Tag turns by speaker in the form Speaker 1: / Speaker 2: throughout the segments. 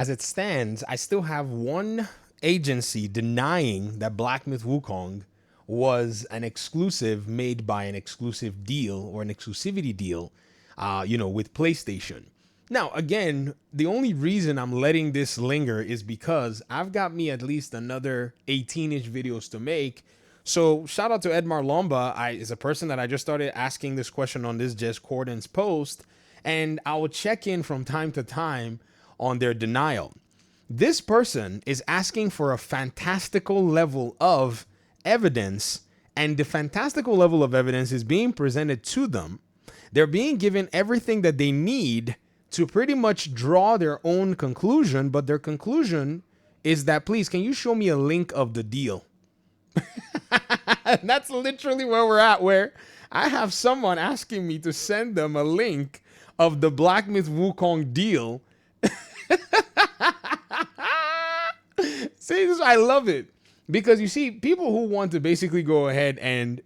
Speaker 1: As it stands, I still have one agency denying that Black Myth Wukong was an exclusive made by an exclusive deal or an exclusivity deal, with PlayStation. Now, again, the only reason I'm letting this linger is because I've got me at least another 18-ish videos to make. So shout out to Edmar Lomba. Is a person that I just started asking this question on this Discordance post, and I will check in from time to time on their denial. This person is asking for a fantastical level of evidence, and the fantastical level of evidence is being presented to them. They're being given everything that they need to pretty much draw their own conclusion, but their conclusion is that, please, can you show me a link of the deal? That's literally where we're at, where I have someone asking me to send them a link of the Black Myth Wukong deal. See, this, I love it. Because you see, people who want to basically go ahead and,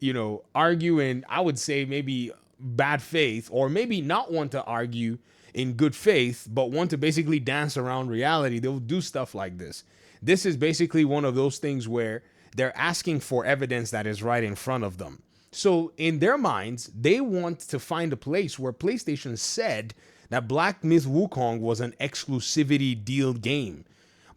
Speaker 1: argue in, I would say, maybe bad faith, or maybe not want to argue in good faith, but want to basically dance around reality, they'll do stuff like this. This is basically one of those things where they're asking for evidence that is right in front of them. So in their minds, they want to find a place where PlayStation said that Black Myth Wukong was an exclusivity deal game.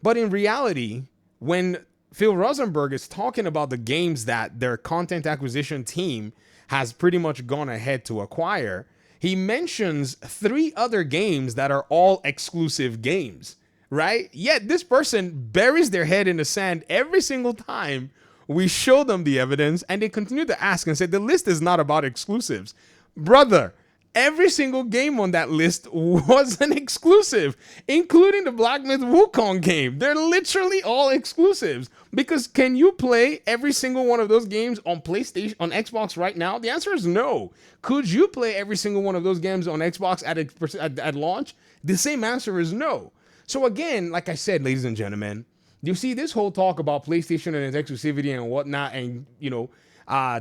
Speaker 1: But in reality, when Phil Rosenberg is talking about the games that their content acquisition team has pretty much gone ahead to acquire, he mentions 3 other games that are all exclusive games, right? Yet this person buries their head in the sand every single time we show them the evidence, and they continue to ask and say, the list is not about exclusives. Brother, every single game on that list was an exclusive, including the Black Myth Wukong game. They're literally all exclusives. Because can you play every single one of those games on PlayStation, on Xbox right now? The answer is no. Could you play every single one of those games on Xbox at launch? The same answer is no. So again, like I said, ladies and gentlemen, you see this whole talk about PlayStation and its exclusivity and whatnot, and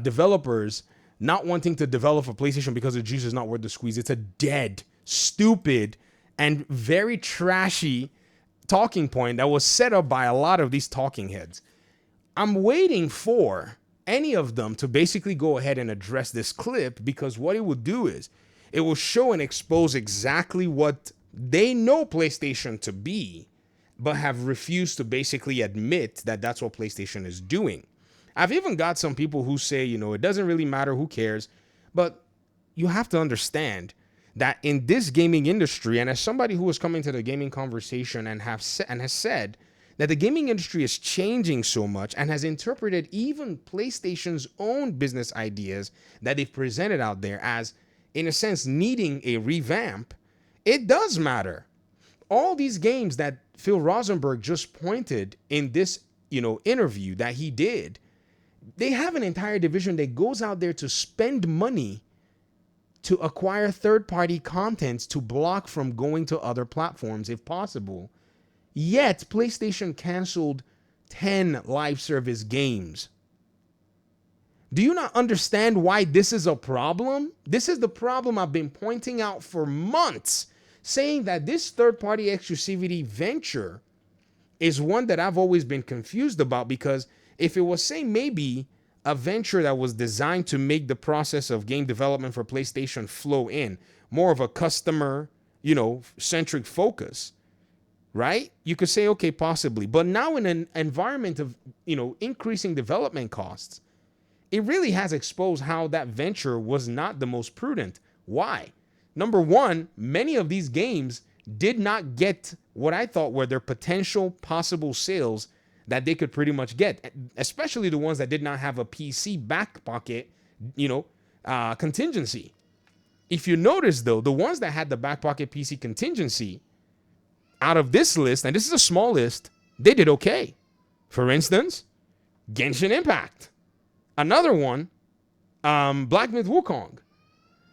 Speaker 1: developers not wanting to develop for PlayStation because the juice is not worth the squeeze. It's a dead, stupid, and very trashy talking point that was set up by a lot of these talking heads. I'm waiting for any of them to basically go ahead and address this clip, because what it will do is it will show and expose exactly what they know PlayStation to be, but have refused to basically admit that that's what PlayStation is doing. I've even got some people who say, it doesn't really matter, who cares? But you have to understand that in this gaming industry, and as somebody who is coming to the gaming conversation and has said that the gaming industry is changing so much, and has interpreted even PlayStation's own business ideas that they've presented out there as, in a sense, needing a revamp, it does matter. All these games that Phil Rosenberg just pointed in this, interview that he did, they have an entire division that goes out there to spend money to acquire third-party content to block from going to other platforms if possible. Yet, PlayStation canceled 10 live service games. Do you not understand why this is a problem? This is the problem I've been pointing out for months, saying that this third-party exclusivity venture is one that I've always been confused about, because if it was, say, maybe a venture that was designed to make the process of game development for PlayStation flow in more of a customer, centric focus, right? You could say, okay, possibly. But now in an environment of, increasing development costs, it really has exposed how that venture was not the most prudent. Why? Number one, many of these games did not get what I thought were their potential possible sales that they could pretty much get, especially the ones that did not have a PC back pocket, contingency. If you notice, though, the ones that had the back pocket PC contingency out of this list, and this is a small list, they did okay. For instance, Genshin Impact. Another one, Black Myth Wukong.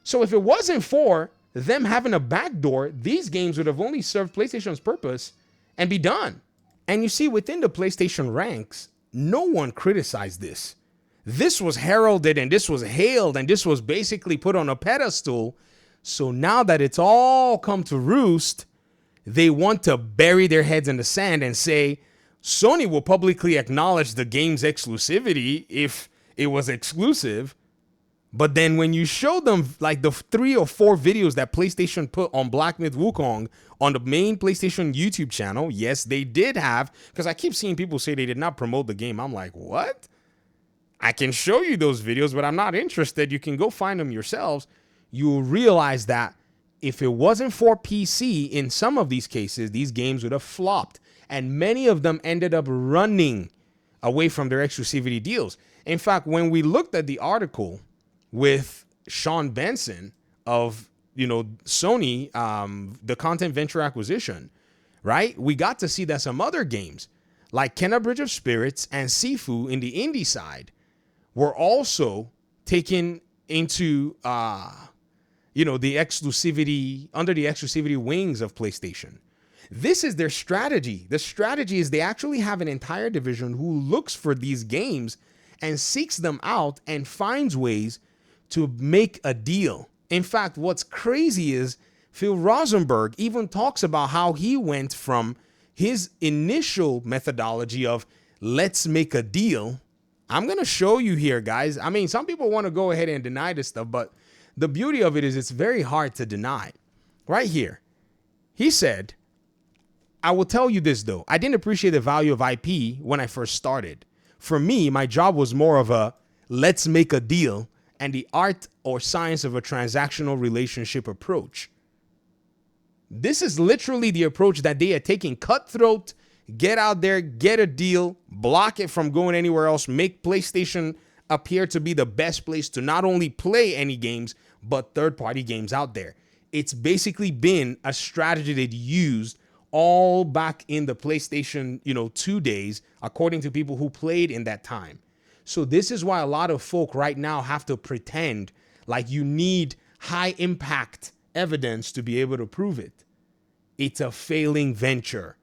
Speaker 1: So if it wasn't for them having a backdoor, these games would have only served PlayStation's purpose and be done. And you see, within the PlayStation ranks, no one criticized this. This was heralded, and this was hailed, and this was basically put on a pedestal. So now that it's all come to roost, they want to bury their heads in the sand and say Sony will publicly acknowledge the game's exclusivity if it was exclusive. But then when you show them like the 3 or 4 videos that PlayStation put on Black Myth Wukong on the main PlayStation YouTube channel, yes, they did have, because I keep seeing people say they did not promote the game. I'm like, what? I can show you those videos, but I'm not interested. You can go find them yourselves. You'll realize that if it wasn't for PC, in some of these cases, these games would have flopped. And many of them ended up running away from their exclusivity deals. In fact, when we looked at the article with Sean Benson of, Sony, the content venture acquisition, right? We got to see that some other games like Kenna Bridge of Spirits and Sifu in the indie side were also taken into, the exclusivity, under the exclusivity wings of PlayStation. This is their strategy. The strategy is they actually have an entire division who looks for these games and seeks them out and finds ways to make a deal. In fact, what's crazy is Phil Rosenberg even talks about how he went from his initial methodology of let's make a deal. I'm going to show you here, guys. I mean, some people want to go ahead and deny this stuff, but the beauty of it is it's very hard to deny. Right here, he said, I will tell you this, though. I didn't appreciate the value of IP when I first started. For me, my job was more of a let's make a deal and the art or science of a transactional relationship approach. This is literally the approach that they are taking. Cutthroat, get out there, get a deal, block it from going anywhere else, make PlayStation appear to be the best place to not only play any games, but third-party games out there. It's basically been a strategy they'd used all back in the PlayStation, 2 days, according to people who played in that time. So this is why a lot of folk right now have to pretend like you need high impact evidence to be able to prove it. It's a failing venture.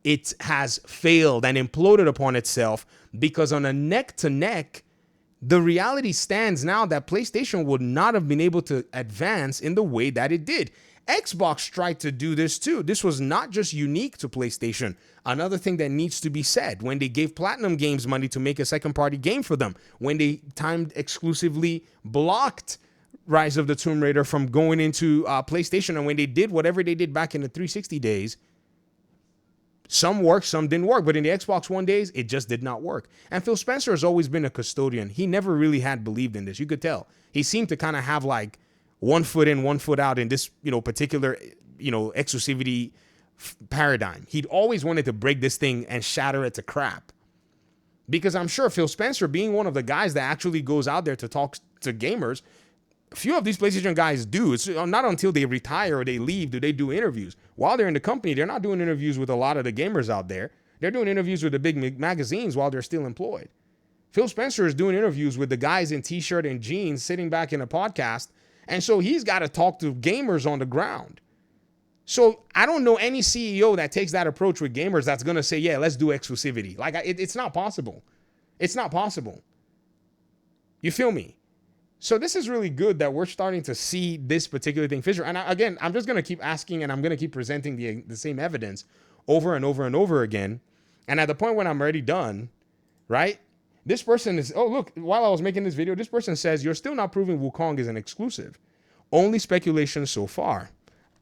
Speaker 1: It has failed and imploded upon itself because on a neck to neck, the reality stands now that PlayStation would not have been able to advance in the way that it did. Xbox tried to do this too. This was not just unique to PlayStation. Another thing that needs to be said, when they gave Platinum Games money to make a second-party game for them, when they timed exclusively blocked Rise of the Tomb Raider from going into PlayStation, and when they did whatever they did back in the 360 days, some worked, some didn't work. But in the Xbox One days, it just did not work. And Phil Spencer has always been a custodian. He never really had believed in this. You could tell. He seemed to kind of have like one foot in, one foot out in this, particular, exclusivity paradigm. He'd always wanted to break this thing and shatter it to crap. Because I'm sure Phil Spencer, being one of the guys that actually goes out there to talk to gamers, a few of these PlayStation guys do. It's not until they retire or they leave do they do interviews. While they're in the company, they're not doing interviews with a lot of the gamers out there. They're doing interviews with the big magazines while they're still employed. Phil Spencer is doing interviews with the guys in t-shirt and jeans sitting back in a podcast. And so he's got to talk to gamers on the ground. So I don't know any CEO that takes that approach with gamers that's going to say, yeah, let's do exclusivity. Like, it's not possible. It's not possible. You feel me? So this is really good that we're starting to see this particular thing fissure. And again, I'm just going to keep asking and I'm going to keep presenting the same evidence over and over and over again. And at the point when I'm already done, right? This person is, oh, look, while I was making this video, this person says, you're still not proving Wukong is an exclusive. Only speculation so far.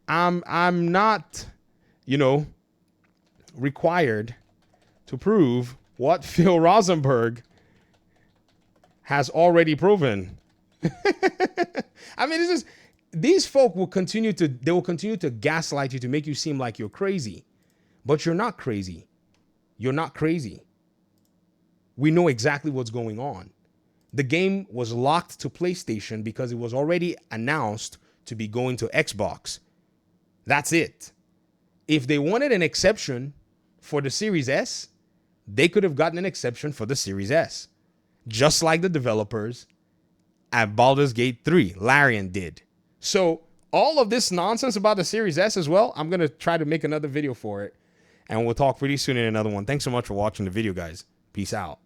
Speaker 1: I'm not, required to prove what Phil Rosenberg has already proven. I mean, these folk will continue to gaslight you to make you seem like you're crazy, but you're not crazy. You're not crazy. We know exactly what's going on. The game was locked to PlayStation because it was already announced to be going to Xbox. That's it. If they wanted an exception for the Series S, they could have gotten an exception for the Series S, just like the developers at Baldur's Gate 3, Larian did. So all of this nonsense about the Series S as well, I'm going to try to make another video for it. And we'll talk pretty soon in another one. Thanks so much for watching the video, guys. Peace out.